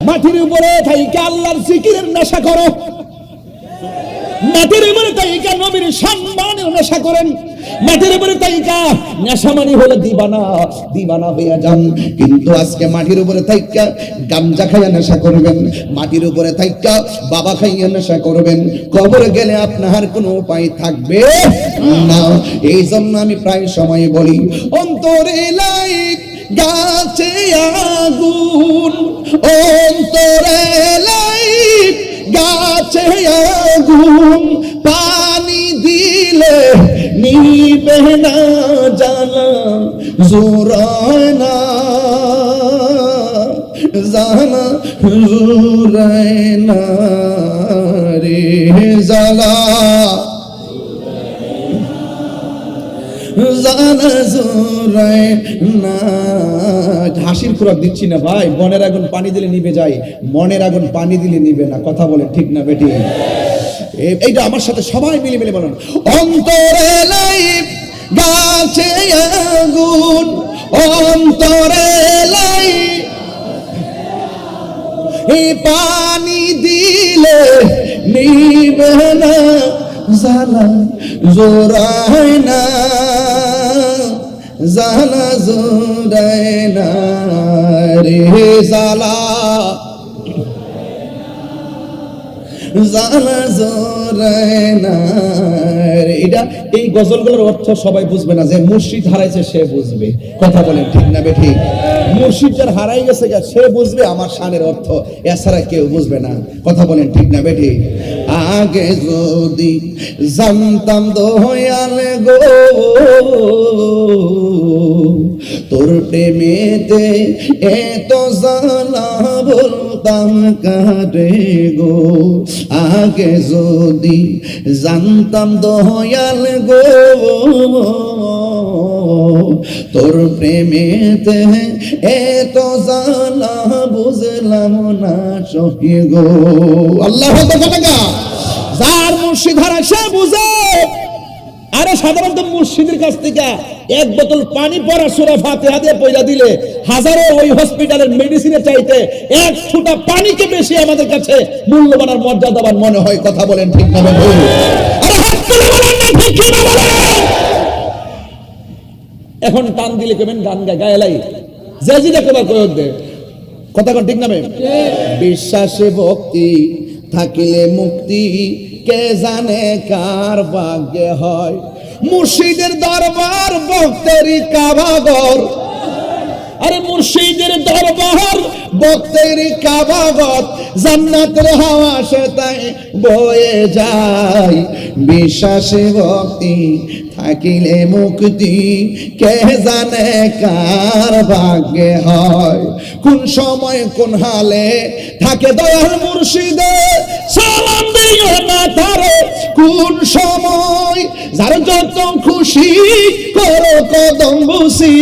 মাটির উপরে থাইকা আল্লাহর জিকিরের নেশা করো, মাটির উপরে তাইকা নবীর সম্মানের নেশা করেন, মাটির উপরে তাইকা নেশা মানে হলো দিবানা, দিবানা হইয়া যান। কিন্তু আজকে মাটির উপরে তাইকা গাঞ্জা খাইয়া নেশা করবেন, মাটির উপরে তাইকা বাবা খাইয়া নেশা করবেন, কবরে গেলে আপনার কোনো উপায় থাকবে না। এই জন্য আমি প্রায় সময় বলি, অন্তরে লাইট গাছে আগুন, অন্তরে লাইট গাছে আগুন, পানি দিলে নিবে না জ্বালা, জোরায় না জ্বালা, জোরায় না রে জ্বালা, হাসির খোরাক দিচ্ছি না ভাই। বনের আগুন পানি দিলে নিভে যায়, মনের আগুন পানি দিলে নিবে না। কথা বলে ঠিক না বেটি? এইটা আমার সাথে সবাই মিলে মিলে বলুন, অন্তরে লাইট গাছে আগুন, অন্তরে লাইট পানি দিলে নিবে না জ্বালা, জোরায় না জ্বালা, জোরায় না রে জ্বালা, জ্বালা জোরায় না। এটা এই গজলগুলোর অর্থ সবাই বুঝবে না, যে মুর্শিদ হারাইছে সে বুঝবে। কথা বলেন ঠিক না বেঠি? মুর্শিদ যার হারাই গেছে সে বুঝবে আমার শানের অর্থ, এছাড়া কেউ বুঝবে না। কথা বলেন ঠিক না বেঠি? আগে যদি জানতাম দয়াল গো তোর প্রেমেতে এত জ্বালা, বলতাম কারে গো। আগে যদি জানতাম দয়াল গো তোর প্রেমেতে এত জ্বালা, বুঝলাম না সহি গো। আল্লাহ যার মুর্শিদ হারা সে বুঝে। আরে সাধারণত মুর্শিদের কাছ থেকে এক বোতল পানি পড়া সূরা ফাতিহা দিয়ে পয়লা দিলে হাজারো ওই হসপিটালের মেডিসিনের চাইতে এক ফোঁটা পানিকে বেশি আমাদের কাছে মূল্যবান আর মর্যাদাবান মনে হয়। কথা বলেন ঠিক না ভাই? আরে হাত তুলে বলেন না ঠিক কি না বলেন? এখন টান দিলে কেমন গান গায় গায়লাই যে জিদা কবার কয় দে। কথা কোন ঠিক না ভাই? বিশ্বাসে ভক্তি থাকিলে মুক্তি, কে জানে কার ভাগ্যে হয়। মুর্শিদের দরবার ভক্তেরই কাবাগর, আরে মুর্শিদের দরবার ভক্তেরই কাবাগর, জান্নাতের হাওয়া সে তাই বয়ে যায়। বিশ্বাসে ভক্তি থাকিলে মুক্তি, কে জানে কার ভাগ্যে হয়। কোন সময় কোন হালে থাকে দয়াল মুর্শিদে, সালাম দিও না তারে কোন সময়। যার যত খুশি করো কদম বুঝি,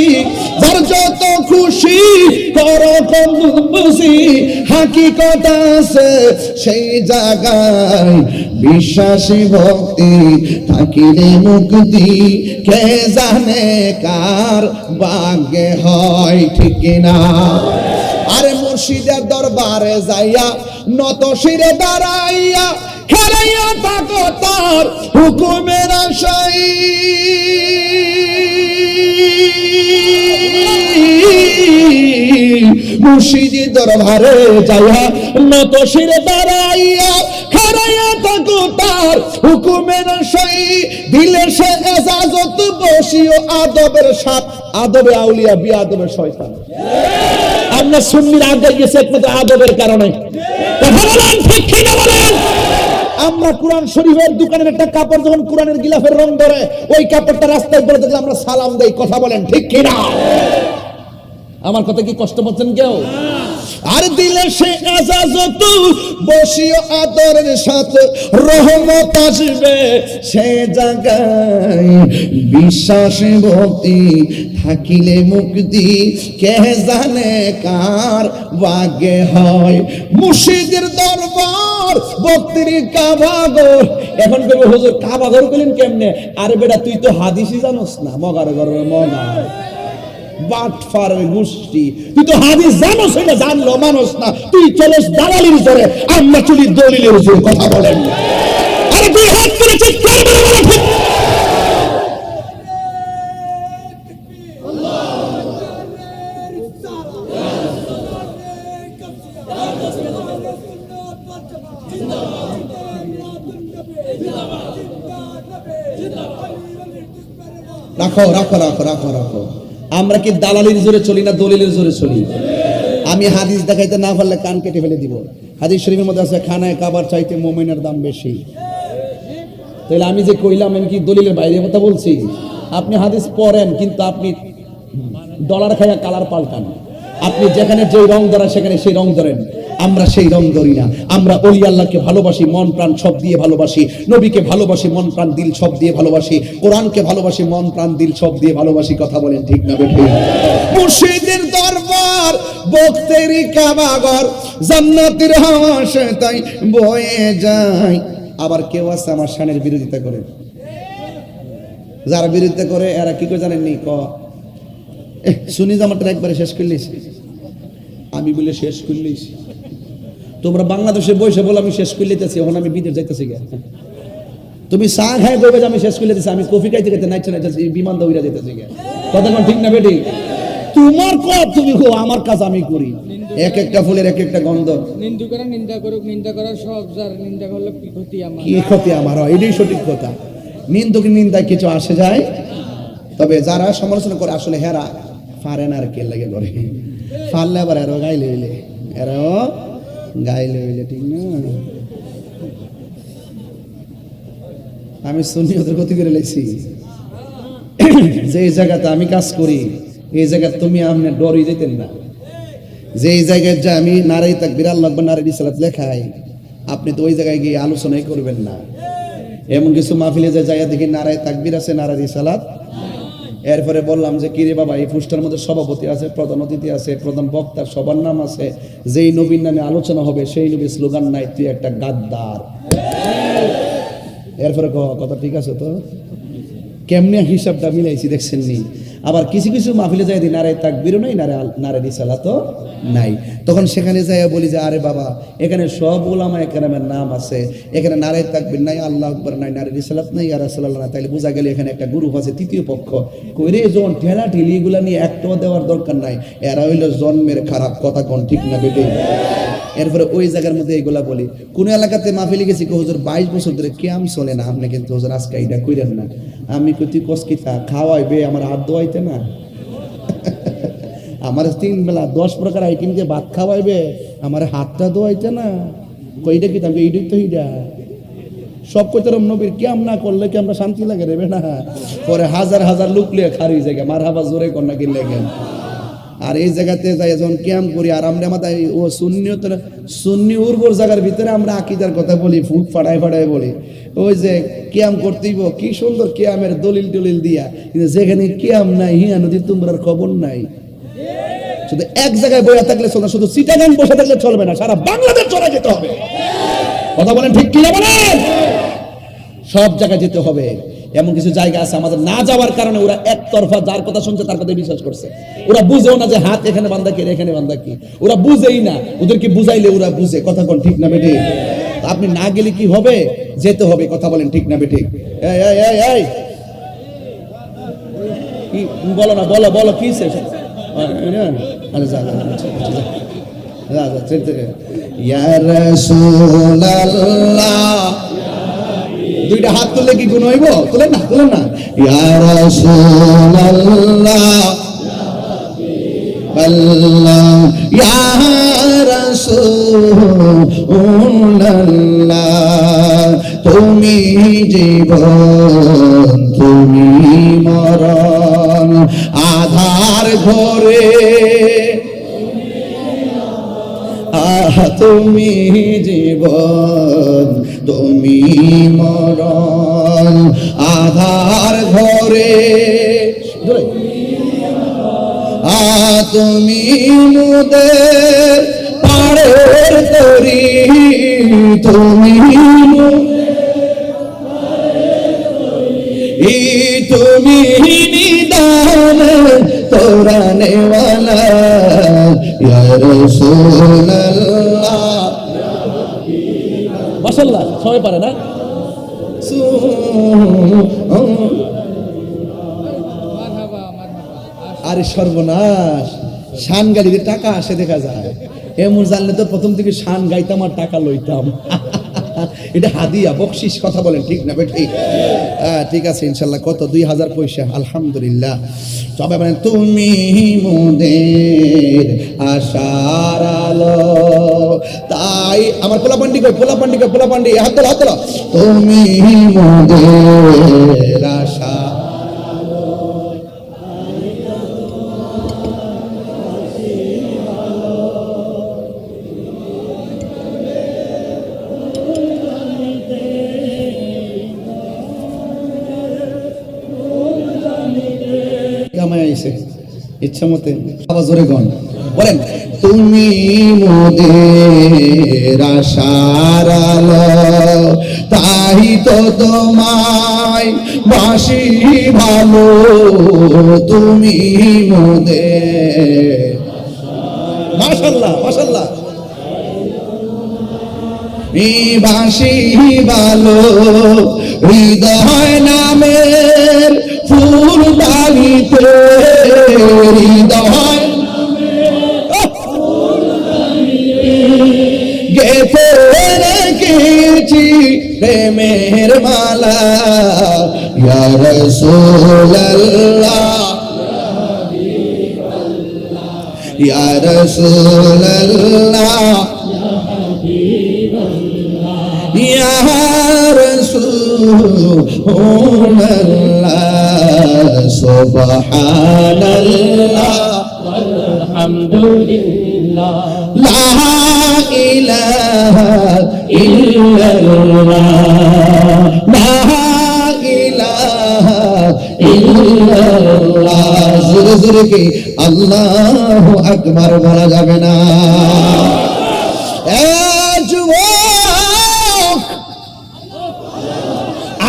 যার যত খুশি করো কদম বুঝি, হাকিকত আছে সেই জায়গায়। বিশ্বাসী ভক্তি থাকিলে মুক্তি, কে জানে কার ভাগ্যে হয়। ঠিক কিনা? আরে মুর্শিদের দরবারে যাইয়া নত শিরে দাঁড়াইয়া, খেলাইয়া থাকো তার হুকুমের আশায়। মুর্শিদের দরবারে যাইয়া নত শিরে দাঁড়াইয়া, খেলাইয়া থাকো তার হুকুমের আশায়। দিলে সে এজাজত বসিও আদবের সাথ, আদবে আউলিয়া বিআদবের শয়তান। আমরা সুন্নির আগে গেছে একমাত্র আদবের কারণে। কথা বলেন ঠিক কি না বলেন? আমরা কোরআন শরীফের দোকানের একটা কাপড় যখন কোরআনের গিলাফের রং ধরে, ওই কাপড়টা রাস্তায় পড়ে দেখলে আমরা সালাম দেই। কথা বলেন ঠিক কি না? আমার কথা কি কষ্ট পাচ্ছেন কেউ? আর দিলে সে এজাজত বসিও আদরের সাথে, রহমত আসবে সে জায়গায়। বিশ্বাসে ভক্তি থাকিলে মুক্তি, কে জানে কার ভাগ্যে হয়। মুর্শিদের দরবার ভক্তির কাবাগর। এখন কইবে হুজুর কাবাগর কইলেন কেমনে? আরে বেটা তুই তো হাদিসই জানোস না। মগার ঘর মগা বাটফারের গোষ্ঠী। তুই তো হাদিস জানো, সেটা জানলো মানুষ না, তুই চলস দালালির জোরে, আমরা চলি দলিলের জোরে। কথা বলেন, আরে তুই হাত করে চিৎকার করে বলো ঠিক। রাখো রাখো রাখো রাখো রাখো। আমরা কি দালালির জোরে চলি না দলিলের জোরে চলি? আমি হাদিস দেখাইতে না পারলে কান কেটে ফেলে দিব। হাদিস শরীফের মধ্যে আছে খানায় কাবার চাইতে মুমিনের দাম বেশি। তাহলে আমি যে কইলাম, আমি কি দলিলের বাইরে কথা বলছি? আপনি হাদিস পড়েন, কিন্তু আপনি ডলার খাইয়া কালার পাল্টান। আপনি যেখানে যে রং ধরা সেখানে সেই রং ধরেন। আমরা সেই রং ধরি না। আমরা ওলি আল্লাহকে ভালোবাসি, মন প্রাণ সব দিয়ে ভালোবাসি। নবীকে ভালোবাসি, মন প্রাণ দিল সব দিয়ে ভালোবাসি। কোরআনকে ভালোবাসি, মন প্রাণ দিল সব দিয়ে ভালোবাসি। কথা বলেন ঠিক না বেঠিক? মুর্শিদের দরবার, বক্তেরি কাবাগর, জান্নাতের হাওয়া তাই বয়ে যায়। আবার কেউ আছে আমার শানের বিরোধিতা করে। যারা বিরোধিতা করে এরা কি করে জানেননি? শুনি জামাটা একবারে শেষ করলিস, আমি বলে শেষ করলিস। তোমরা বাংলাদেশে বসে বলে আমি শেষ করে লিতেছি, এখন আমি বিদেশ যাইতেছি। তুমি চা খাই কইবে আমি শেষ করে লিতেছি, আমি কফি খাইতে খাইতে নাইতে নাইতেছি, বিমান দৌড়া যেতেছি। কথা কোন ঠিক না বেটি? তোমার কত তুমি কো, আমার কাজ আমি করি। এক একটা ফুলের এক একটা গন্ধ। নিন্দা করা নিন্দা করুক, নিন্দা করার সব, যার নিন্দা করলে কি ক্ষতি আমার? কি ক্ষতি আমার? এটাই সঠিক কথা। নিন্দুক নিন্দায় কিছু আসে যায়, তবে যারা সমালোচনা করে আসলে হেরা ফারেন আর কে লাগে করে ফারলে আবার এরও গাইলে হইলে, এরাও গাইলে হইলে, ঠিক না? আমি শুনি ওদের ক্ষতি করে লেছি। যে জায়গাতে আমি কাজ করি এই জায়গায় তুমি আপনার ডরই যেতেন না। যে জায়গায় যা আমি নারাই তাকবীর আল্লাহু আকবার নারাই রিসালাত লেখাই, আপনি তো ওই জায়গায় গিয়ে আলোচনাই করবেন না। এমন কিছু মাহফিলে যে জায়গা দেখি নারাই তাকবীর আছে, নারাই রিসালাত। এরপরে বললাম যে কিরে বাবা, এই পুস্টার মধ্যে সভাপতি আছে, প্রধান অতিথি আছে, প্রধান বক্তার সবার নাম আছে, যেই নবীর নামে আলোচনা হবে সেই নবীর স্লোগান নাই, তুই একটা গাদ্দার। এরপরে কথা ঠিক আছে তো? কেমনে হিসাবটা মিলাইছি দেখছেন নি? আবার কিছু কিছু মাহফিলে যাই দিই নারে তাকবীরও নাই, নারে রিসালাতও নাই। তখন সেখানে যাই বলি যে আরে বাবা, এখানে সব উলামা একরামের নাম আছে, এখানে নারে তাকবীর নাই, আল্লাহু আকবার নাই, নারে রিসালাত নাই, ইয়া রাসূলুল্লাহ নাই, তাইলে বোঝা গেল এখানে একটা গ্রুপ আছে, তৃতীয় পক্ষ। কইরে যখন ঠেলা ঠেলি এগুলা নিয়ে একটাও দেওয়ার দরকার নাই, এরা হইলো জন্মের খারাপ। কথা কোন ঠিক না বেটে? এরপরে ওই জায়গার মধ্যে এইগুলা বলি। কোন এলাকাতে মাহফিলে গেছি, হুজুর 22 বছর ধরে কিয়াম চলে না, আপনি কিন্তু হুজুর আজকে এটা কইরেন না। আমি কই তুই কস কিতা খাওয়াইবে, আমার হাত ধোয়াইতে না? আমার 3 বেলা 10 প্রকার আইটেম যে ভাত খাওয়াইবে, আমার হাতটা ধোয়াইতে না? কইটা কি তাকে এইটাই তো এইটা সব কইতারম নবীর কিয়াম না করলে কি আমরা শান্তি লাগে রে না? পরে হাজার হাজার লোক লিয়ে খারি জায়গা মারহাবা জোরে কন্যা কি লাগে। আর এই জায়গাতে যাই যখন ক্যাম্প করি, আর আমরা মাথায় ও সুন্নি উর্বর জায়গার ভিতরে আমরা আকীদার কথা বলি, ফুট ফাড়ায় ফাড়ায় বলি। ওই যে ক্যাম্প করতেইব, কি সুন্দর ক্যামের দলিল টলিল দিয়া, কিন্তু যেখানে ক্যাম্প নাই হিয়া নদী তোমরার খবর নাই। শুধু এক জায়গায় বইয়া থাকলে চলবে, শুধু চিটাগাং বসে থাকলে চলবে না, সারা বাংলাদেশ চলে যেতে হবে। কথা বলেন ঠিক কিনা বলেন? সব জায়গায় যেতে হবে। এমন কিছু জায়গা আছে আমাদের না যাওয়ার কারণে ওরা একতরফা যার কথা শুনছে তার কথা বিশ্বাস করছে। ওরা বুঝেও না যে হাত এখানে বান্ধা কি এখানে বান্ধা কি, ওরা বুঝেই না। ওদেরকে বুঝাইলে ওরা বুঝে। কথা কোন ঠিক না বেঠিক? আপনি না গেলে কি হবে? যেতে হবে। কথা বলেন ঠিক না বেঠিক? এই কি বলো না, বলো বলো কি শেষ? ইয়া রাসূলুল্লাহ, দুইটা হাত তুললে কি গুণ হইব? তুলেন না, তুলেন না। ইয়া রাসূলুল্লাহ আল্লাহ, ইয়া রাসূলুল্লাহ, তুমি জীবন তুমি মরণ, আধার ঘরে তুমি জীবন তুমি মরণ, আধার ঘরে তুমি মুদের পাড়ের তরি, তুমি তুমি নিদান তোরা রাসূলুল্লাহ। মাশাআল্লাহ, সবাই পারে না? মারহাবা মারহাবা। আরে সর্বনাশ, শান গাড়িতে টাকা আসে দেখা যায়। এমন জানলে তো প্রথম থেকে শান গাইতাম আর টাকা লইতাম। এটা হাদিয়া, বকশিস। কথা বলেন ঠিক না? ঠিক। ঠিক আছে ইনশাল্লাহ। কত? 2000 পয়সা। আলহামদুলিল্লাহ। সবাই বলেন তুমি মোদের আশার আলো। তাই আমার পোলাপান্ডি কই, পোলাপান্ডি কই, পোলাপান্ডি হাত তোলো, হাত তোলো। তুমি মোদের আশা। ইচ্ছা মতে আবার জোরে গান বলেন, তুমি মোদের আশার আলো, তাই তো তোমায় বাসি ভালো। তুমি মোদের, মাশাআল্লাহ মাশাআল্লাহ, বাসি ভালো। হৃদয় নামের ফুল ডালিতে, হৃদয় গেথে রেখেছি প্রেমের মালা। ইয়া রাসূলুল্লাহ, ইয়া রাসূলুল্লাহ, ইয়া রাসূলুল্লাহ, সুবহানাল্লাহ আলহামদুলিল্লাহ, লা ইলাহা ইল্লাল্লাহ, লা ইলাহা ইল্লাল্লাহ। জোরে জোরে কি আল্লাহু আকবার বলা যাবে না?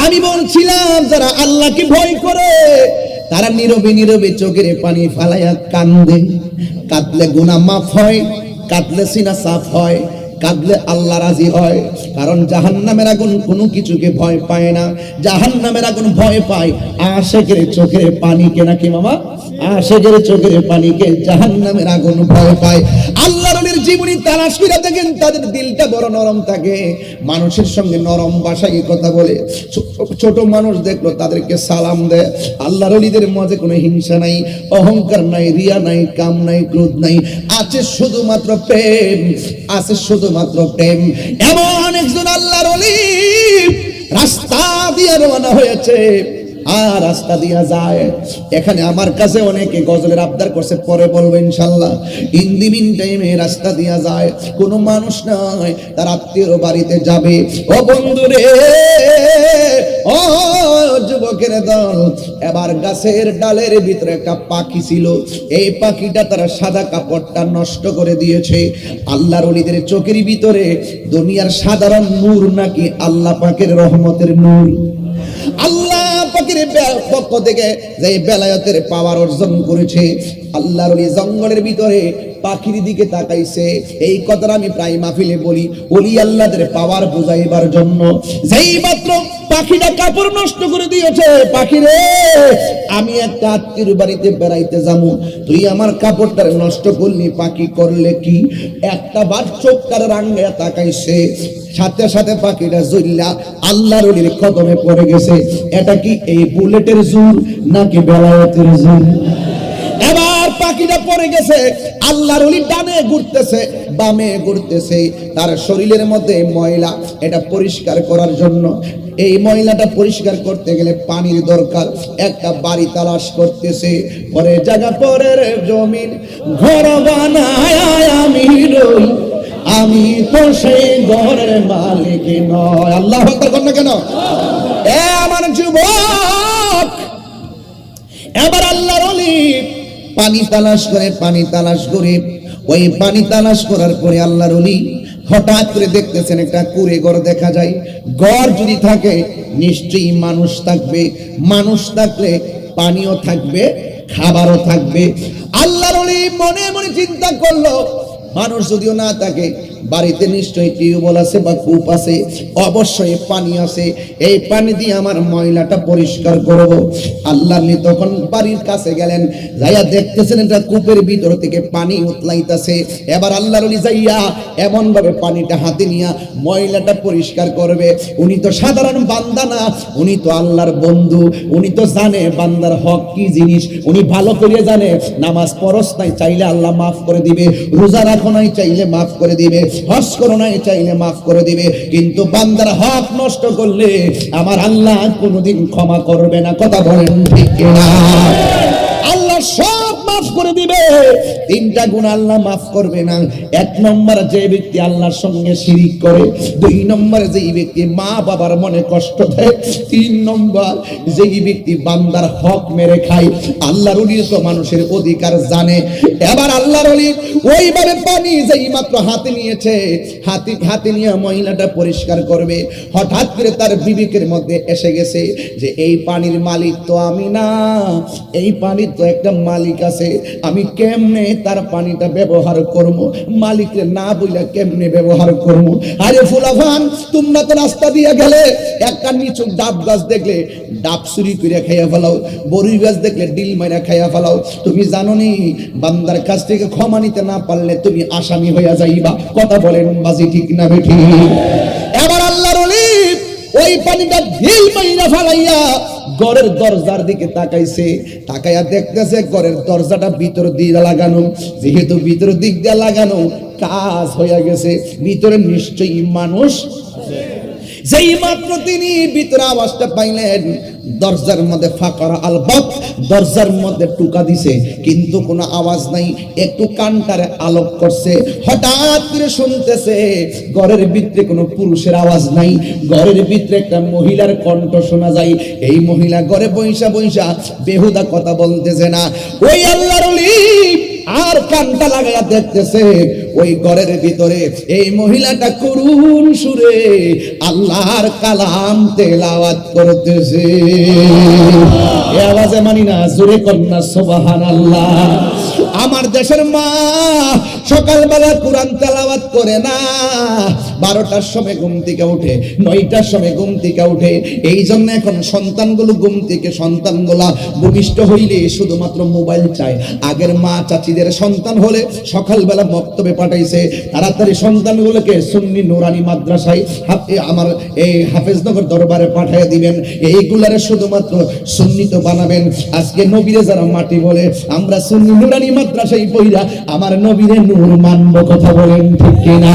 আমি বলছিলাম যারা আল্লাহকে ভয় করে তারা নীরবে নীরবে চোখের পানি ফালাইয়া কান্দে। কাঁদলে গুনাহ মাফ হয়, কাঁদলে সিনা সাফ হয়, কাঁদলে আল্লাহ রাজি হয়। কারণ জাহান্নামের আগুন কোনো কিছুকে ভয় পায় না। জাহান্নামের আগুন ভয় পায় আশিকের চোখের পানিকে। নাকি মামা? আশিকের চোখের পানিকে জাহান্নামের আগুন ভয় পায়। আল্লাহর ওলির জীবনী তালাশ করে দেখেন, তাদের দিলটা বড় নরম থাকে, মানুষের সঙ্গে নরম ভাষায় কথা বলে। ছোট মানুষ দেখলো তাদেরকে সালাম দেয়। আল্লাহর ওলিদের মাঝে কোনো হিংসা নাই, অহংকার নাই, রিয়া নাই, কাম নাই, ক্রোধ নাই, আছে শুধুমাত্র প্রেম, আছে শুধুমাত্র প্রেম। এমন একজন আল্লাহর ওলি রাস্তা দিয়ে রওনা হয়েছে, আর রাস্তা দিয়া যায়। এখানে আমার কাছে অনেকে গজলের আবদার করছে, পরে বলবো ইনশাআল্লাহ। ইন দি মিন টাইমে রাস্তা দিয়া যায়, কোনো মানুষ নাই, তার আত্মীয়র বাড়িতে যাবে। ও বন্ধুরে, ও যুবকের দল, এবার গাছের ডালের ভিতরে একটা পাখি ছিল। এই পাখিটা তার সাদা কাপড়টা নষ্ট করে দিয়েছে। আল্লাহর ওলিদের চোখের ভিতরে দুনিয়ার সাধারণ নূর নাকি আল্লাহ পাকের রহমতের নূর। আল্লাহ পাকের পক্ষ থেকে যে বেলায়েতের পাওয়ার অর্জন করেছে, আল্লাহর ওলি জঙ্গলের ভিতরে পাখির দিকে তাকাইছে। এই কথাটা আমি প্রায় মাহফিলে বলি, ওলি আল্লাহদের পাওয়ার বুঝাইবার জন্য। যেই মাত্র পাখিটা কাপড় নষ্ট করে দিয়েছে, পাখি রে, আমি একটা আত্মীয়র বাড়িতে বেড়াইতে যাবো, তুই আমার কাপড়টা নষ্ট করলি, পাখি করলে কি? একটা বার চোখটার রাঙ্গে তাকাইছে, সাথে সাথে পাখিটা জ্বললা আল্লাহর ওলির কদমে পড়ে গেছে। এটা কি এই বুলেটের জোর নাকি বেলায়েতের জোর? এবার পাখিটা পড়ে গেছে, আল্লাহর ওলি ডানে ঘুরতেছে, বামে ঘুরতেছে, তার শরীরের মধ্যে ময়লা, এটা পরিষ্কার করার জন্য। এই ময়লাটা পরিষ্কার করতে গেলে পানির দরকার। একটা বাড়ি তালাশ করতেছে, পরে জায়গা পরের জমিন ঘর বানায় আমি রই, আমি তো সেই ঘরের মালিক নয়। আল্লাহ আকবার কর না কেন? এ আমার যুবক, এবার আল্লাহর ওলি পানি তালাশ করে, পানি তালাশ করে, ওই পানি তালাশ করার পরে আল্লাহর ওলি হঠাৎ করে দেখতেছেন একটা কুঁড়ে ঘর দেখা যায়। ঘর যদি থাকে নিশ্চয়ই মানুষ থাকবে, মানুষ থাকলে পানিও থাকবে, খাবারও থাকবে। আল্লাহর ওলি মনে মনে চিন্তা করলো, মানুষ যদিও না থাকে, বাড়িতে নিশ্চয়ই টিউবওয়েল আছে বা কূপ আছে, অবশ্যই পানি আছে। এই পানি দিয়ে আমার ময়লাটা পরিষ্কার করব। আল্লাহ তখন বাড়ির কাছে গেলেন, যাইয়া দেখতেছেন এটা কূপের ভিতর থেকে পানি উতলাইতেছে। এবার আল্লাহর ওলি যাইয়া এমন ভাবে পানিটা হাতে নিয়া ময়লাটা পরিষ্কার করবে। উনি তো সাধারণ বান্দা না, উনি তো আল্লাহর বন্ধু। উনি তো জানে বান্দার হক কি জিনিস, উনি ভালো করে জানে। নামাজ পড়স নাই চাইলে আল্লাহ মাফ করে দিবে, রোজা রাখো নাই চাইলে মাফ করে দিবে, হজ করো নাই চাইলে মাফ করে দিবে, কিন্তু বান্দার হক নষ্ট করলে আমার আল্লাহ কোনোদিন ক্ষমা করবে না। কথা বলেন ঠিক কিনা? আল্লাহ সব মাফ করে দিবে, তিনটা গুণ আল্লাহ মাফ করবে না। এক নম্বর, যে ব্যক্তি আল্লাহর সঙ্গে শিরিক করে। দুই নম্বর, যেই ব্যক্তি মা বাবার মনে কষ্ট দেয়। তিন নম্বর, যেই ব্যক্তি বান্দার হক মেরে খায়। আল্লাহর ওলি তো মানুষের অধিকার জানে। এবার আল্লাহর ওলি ওইভাবে পানি যেই মাত্র হাতে নিয়েছে, হাতে নিয়ে মহিলাটা পরিষ্কার করবে, হঠাৎ করে তার বিবেকের মধ্যে এসে গেছে যে এই পানির মালিক তো আমি না, এই পানির তো একটা মালিক আছে। আমি কেমনে তার পানিটা ব্যবহার করব? মালিককে না বইলা কেমনে ব্যবহার করব? আরে ফুলাফান, তোমরা তো রাস্তা দিয়ে গেলে একটা নিচু ডাব গাছ দেখলে ডাব চুরি করে খাইয়া ফেলাও, বড়ি গাছ দেখলে ডিল মাইরা খাইয়া ফেলাও। তুমি জানো নি বান্দার কাছ থেকে ক্ষমা নিতে না পারলে তুমি আসামি হইয়া যাইবা। কথা বলেন বাজি ঠিক না বেঠিক? এবার আল্লাহর ওলি ওই পানিটা ঢিল মাইরা ফেলাইয়া ঘরের দরজার দিকে তাকাইছে। তাকাইয়া দেখতেছে ঘরের দরজাটা ভিতর দিয়ে লাগানো। যেহেতু ভিতর দিক দিয়ে লাগানো, কাজ হইয়া গেছে। ভিতরে নিশ্চয়ই মানুষ। যেই মাত্র তিনি ভিতরে আওয়াজটা পাইলেন, দরজার মধ্যে ফাঁকা আলবাত, দরজার মধ্যে টুকা দিছে, কিন্তু কোনো আওয়াজ নাই। একটু কানটারে আলোক করছে, হঠাৎ করে শুনতেছে ঘরের ভিতরে কোনো পুরুষের আওয়াজ নাই, ঘরের ভিতরে একটা মহিলার কণ্ঠ শোনা যায়। এই মহিলা ঘরে বইসা বইসা বেহুদা কথা বলতেছে না। ওই আল্লাহর ওলি আর কানটা লাগাইয়া দেখতেছে ওই ঘরের ভিতরে এই মহিলাটা করুণ সুরে আল্লাহর কালাম তেলাওয়াত করতেছে। এই আওয়াজে মানি না, জোরে কন্যা সুবহানাল্লাহ। আমার দেশের মা সকালবেলা কোরআন তেলাওয়াত করে না, 12টার সময় ঘুম থেকে উঠে, 9টার সময় ঘুম থেকে উঠে। এই জন্য এখন সন্তানগুলো ঘুম থেকে সন্তানগুলা ভূমিষ্ঠ হইলে শুধুমাত্র মোবাইল চায়। আগের মা চাচিদের সন্তান হলে সকালবেলা মক্তবে পাঠাইছে, তাড়াতাড়ি সন্তানগুলোকে সুন্নি নুরানি মাদ্রাসায় আমার এই হাফেজনগর দরবারে পাঠিয়ে দিবেন। এইগুলারে শুধুমাত্র সুন্নিত বানাবেন। আজকে নবীরে যারা মাটি বলে, আমরা সুন্নি নুরানি মাদ্রাসায় পড়িয়া আমার নবীরে নূর মানব। কথা বলেন ঠিক কিনা?